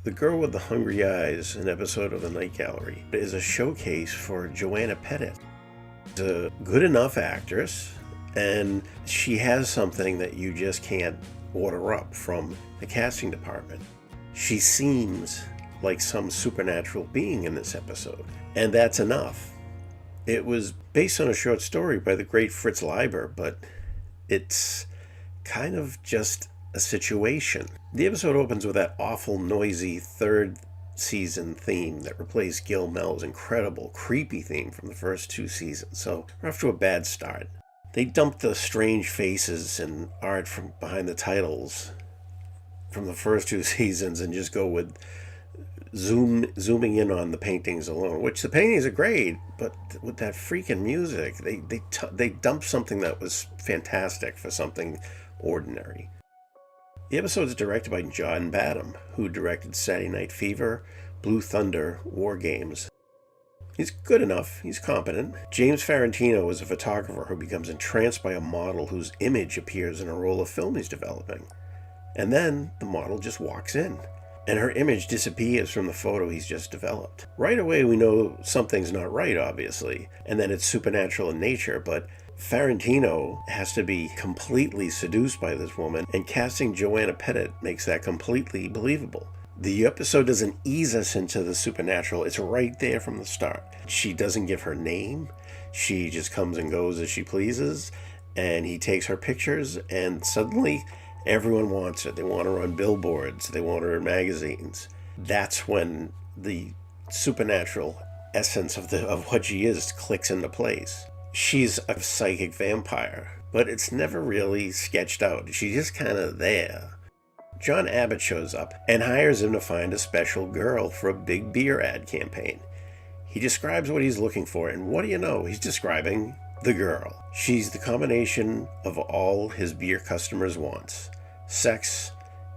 The Girl with the Hungry Eyes, an episode of The Night Gallery, is a showcase for Joanna Pettet. She's a good enough actress, and she has something that you just can't order up from the casting department. She seems like some supernatural being in this episode, and that's enough. It was based on a short story by the great Fritz Leiber, but it's kind of just a situation. The episode opens with that awful, noisy third season theme that replaced Gil Mel's incredible, creepy theme from the first two seasons, so we're off to a bad start. They dumped the strange faces and art from behind the titles from the first two seasons and just go with zooming in on the paintings alone, which the paintings are great, but with that freaking music, they dumped something that was fantastic for something ordinary. The episode is directed by John Badham, who directed Saturday Night Fever, Blue Thunder, War Games. He's good enough, he's competent. James Farentino is a photographer who becomes entranced by a model whose image appears in a roll of film he's developing. And then the model just walks in, and her image disappears from the photo he's just developed. Right away we know something's not right, obviously, and that it's supernatural in nature, but Farentino has to be completely seduced by this woman, and casting Joanna Pettet makes that completely believable. The episode doesn't ease us into the supernatural. It's right there from the start. She doesn't give her name. She just comes and goes as she pleases, and he takes her pictures, and suddenly everyone wants her. They want her on billboards. They want her in magazines. That's when the supernatural essence of what she is clicks into place. She's a psychic vampire, but it's never really sketched out. She's just kind of there. John Abbott shows up and hires him to find a special girl for a big beer ad campaign. He describes what he's looking for, and what do you know? He's describing the girl. She's the combination of all his beer customers' wants: sex,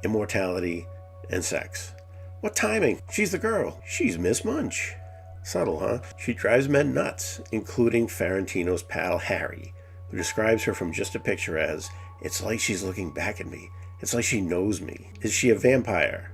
immortality, and sex. What timing? She's the girl. She's Miss Munch. Subtle, huh? She drives men nuts, including Farentino's pal Harry, who describes her from just a picture as, "It's like she's looking back at me. It's like she knows me." Is she a vampire?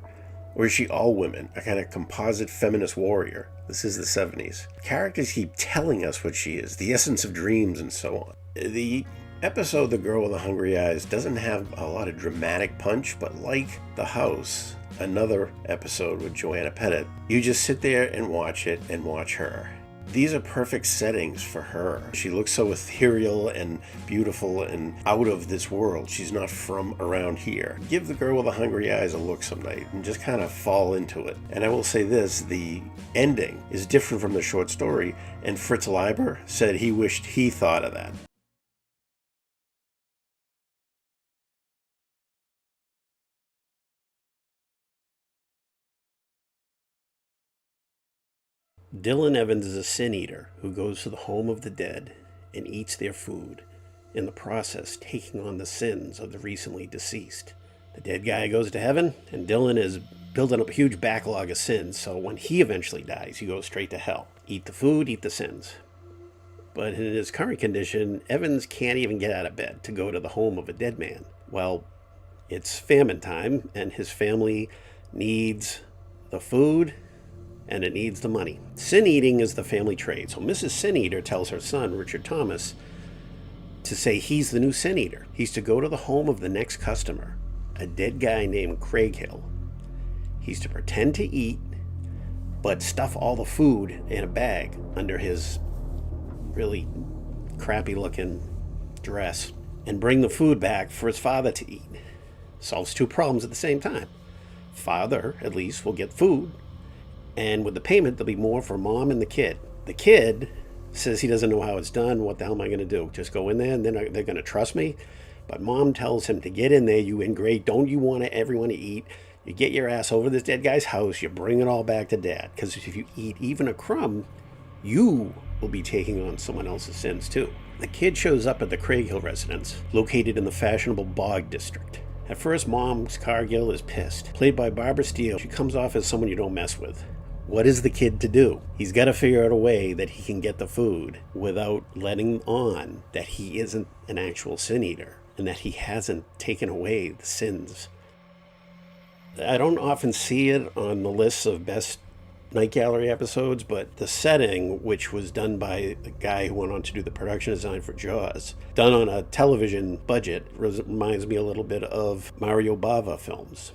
Or is she all women, a kind of composite feminist warrior? This is the 70s. Characters keep telling us what she is, the essence of dreams and so on. The episode The Girl with the Hungry Eyes doesn't have a lot of dramatic punch, but like The House, another episode with Joanna Pettet, you just sit there and watch it and watch her. These are perfect settings for her. She looks so ethereal and beautiful and out of this world. She's not from around here. Give The Girl with the Hungry Eyes a look some night and just kind of fall into it. And I will say this, the ending is different from the short story, and Fritz Leiber said he wished he thought of that. Dylan Evans is a sin-eater who goes to the home of the dead and eats their food, in the process taking on the sins of the recently deceased. The dead guy goes to heaven, and Dylan is building up a huge backlog of sins, so when he eventually dies, he goes straight to hell. Eat the food, eat the sins. But in his current condition, Evans can't even get out of bed to go to the home of a dead man. Well, it's famine time, and his family needs the food, and it needs the money. Sin eating is the family trade. So Mrs. Sin Eater tells her son, Richard Thomas, to say he's the new Sin Eater. He's to go to the home of the next customer, a dead guy named Craig Hill. He's to pretend to eat, but stuff all the food in a bag under his really crappy looking dress and bring the food back for his father to eat. Solves two problems at the same time. Father, at least, will get food, and with the payment, there'll be more for mom and the kid. The kid says he doesn't know how it's done. What the hell am I going to do? Just go in there and then they're going to trust me? But mom tells him to get in there. You ingrate. Don't you want everyone to eat? You get your ass over this dead guy's house. You bring it all back to dad. Because if you eat even a crumb, you will be taking on someone else's sins too. The kid shows up at the Craig Hill residence, located in the fashionable Bog district. At first, Mom's Cargill is pissed. Played by Barbara Steele, she comes off as someone you don't mess with. What is the kid to do? He's got to figure out a way that he can get the food without letting on that he isn't an actual sin eater and that he hasn't taken away the sins. I don't often see it on the lists of best Night Gallery episodes, but the setting, which was done by the guy who went on to do the production design for Jaws, done on a television budget, reminds me a little bit of Mario Bava films.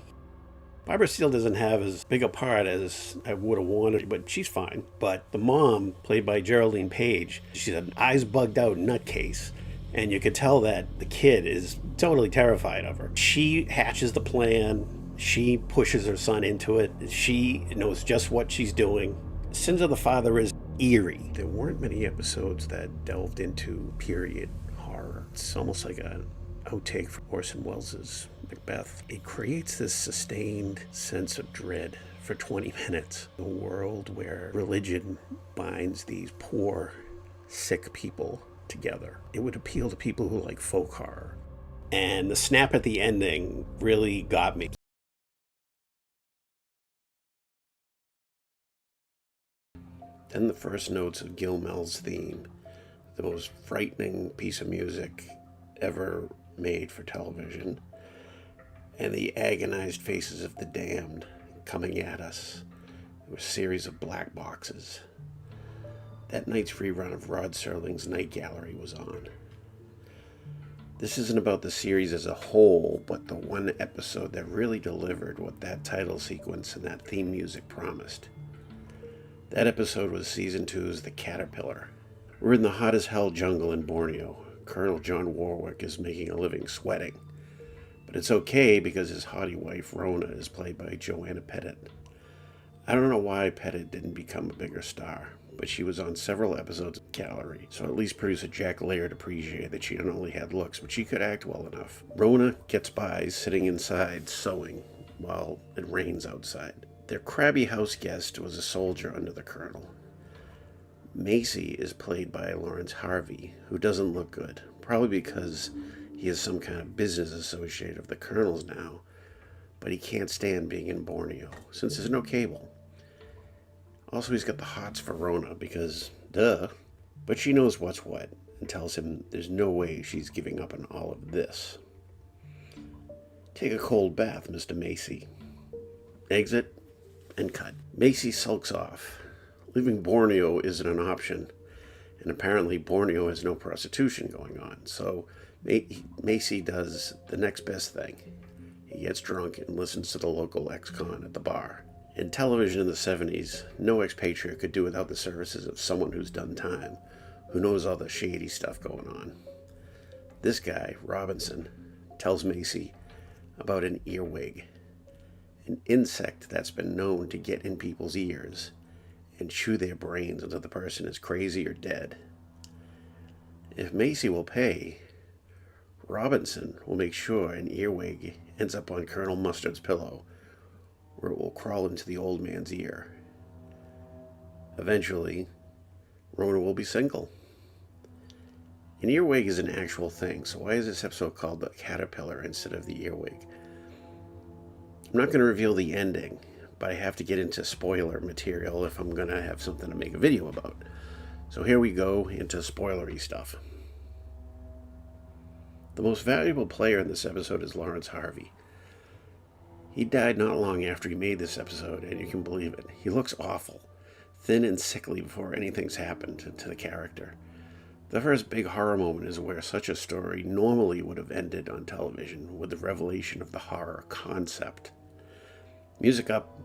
Barbara Steele doesn't have as big a part as I would have wanted, but she's fine. But the mom, played by Geraldine Page, she's an eyes bugged out nutcase. And you could tell that the kid is totally terrified of her. She hatches the plan. She pushes her son into it. She knows just what she's doing. Sins of the Father is eerie. There weren't many episodes that delved into period horror. It's almost like an outtake from Orson Welles' Macbeth. It creates this sustained sense of dread for 20 minutes. A world where religion binds these poor, sick people together. It would appeal to people who like folk horror. And the snap at the ending really got me. Then the first notes of Gil Mel's theme, the most frightening piece of music ever made for television, and the agonized faces of the damned coming at us. There were a series of black boxes. That night's rerun of Rod Serling's Night Gallery was on. This isn't about the series as a whole, but the one episode that really delivered what that title sequence and that theme music promised. That episode was Season 2's The Caterpillar. We're in the hot as hell jungle in Borneo. Colonel John Warwick is making a living sweating. But it's okay because his haughty wife, Rona, is played by Joanna Pettet. I don't know why Pettet didn't become a bigger star, but she was on several episodes of Gallery, so at least producer Jack Laird appreciated that she not only had looks, but she could act well enough. Rona gets by sitting inside sewing while it rains outside. Their crabby house guest was a soldier under the colonel. Macy is played by Lawrence Harvey, who doesn't look good, probably because he is some kind of business associate of the colonel's now, but he can't stand being in Borneo, since there's no cable. Also, he's got the hots for Rona, because, duh. But she knows what's what, and tells him there's no way she's giving up on all of this. Take a cold bath, Mr. Macy. Exit and cut. Macy sulks off. Leaving Borneo isn't an option, and apparently Borneo has no prostitution going on, so Macy does the next best thing. He gets drunk and listens to the local ex-con at the bar. In television in the 70s, no expatriate could do without the services of someone who's done time, who knows all the shady stuff going on. This guy, Robinson, tells Macy about an earwig, an insect that's been known to get in people's ears and chew their brains until the person is crazy or dead. If Macy will pay, Robinson will make sure an earwig ends up on Colonel Mustard's pillow, where it will crawl into the old man's ear. Eventually, Rona will be single. An earwig is an actual thing, so why is this episode called The Caterpillar instead of the earwig? I'm not going to reveal the ending, but I have to get into spoiler material if I'm going to have something to make a video about. So here we go into spoilery stuff. The most valuable player in this episode is Lawrence Harvey. He died not long after he made this episode, and you can believe it. He looks awful, thin and sickly before anything's happened to the character. The first big horror moment is where such a story normally would have ended on television, with the revelation of the horror concept. Music up,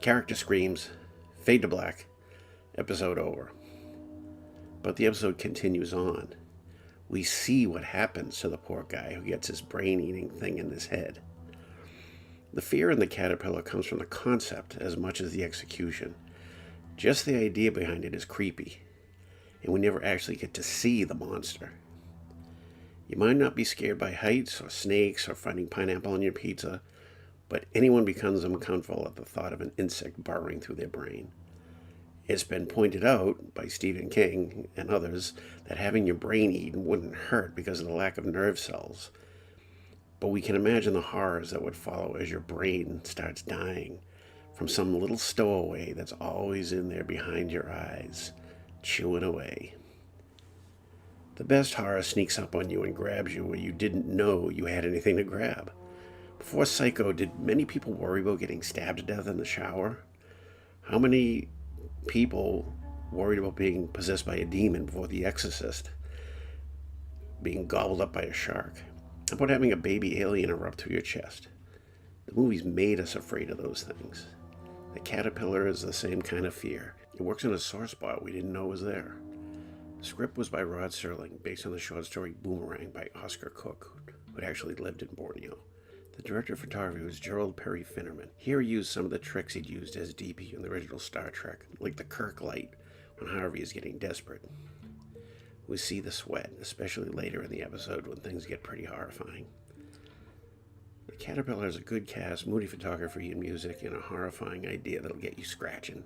character screams, fade to black, episode over. But the episode continues on. We see what happens to the poor guy who gets his brain-eating thing in his head. The fear in the caterpillar comes from the concept as much as the execution. Just the idea behind it is creepy, and we never actually get to see the monster. You might not be scared by heights or snakes or finding pineapple on your pizza, but anyone becomes uncomfortable at the thought of an insect burrowing through their brain. It's been pointed out by Stephen King and others that having your brain eaten wouldn't hurt because of the lack of nerve cells. But we can imagine the horrors that would follow as your brain starts dying from some little stowaway that's always in there behind your eyes, chewing away. The best horror sneaks up on you and grabs you where you didn't know you had anything to grab. Before Psycho, did many people worry about getting stabbed to death in the shower? How many people worried about being possessed by a demon before The Exorcist? Being gobbled up by a shark? How about having a baby alien erupt through your chest? The movies made us afraid of those things. The caterpillar is the same kind of fear. It works in a sore spot we didn't know was there. The script was by Rod Serling, based on the short story Boomerang by Oscar Cook, who had actually lived in Borneo. The director of photography was Gerald Perry Finnerman. Here he used some of the tricks he'd used as DP in the original Star Trek, like the Kirk light when Harvey is getting desperate. We see the sweat, especially later in the episode when things get pretty horrifying. The Caterpillar has a good cast, moody photography and music, and a horrifying idea that'll get you scratching.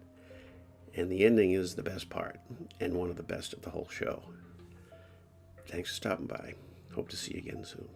And the ending is the best part, and one of the best of the whole show. Thanks for stopping by. Hope to see you again soon.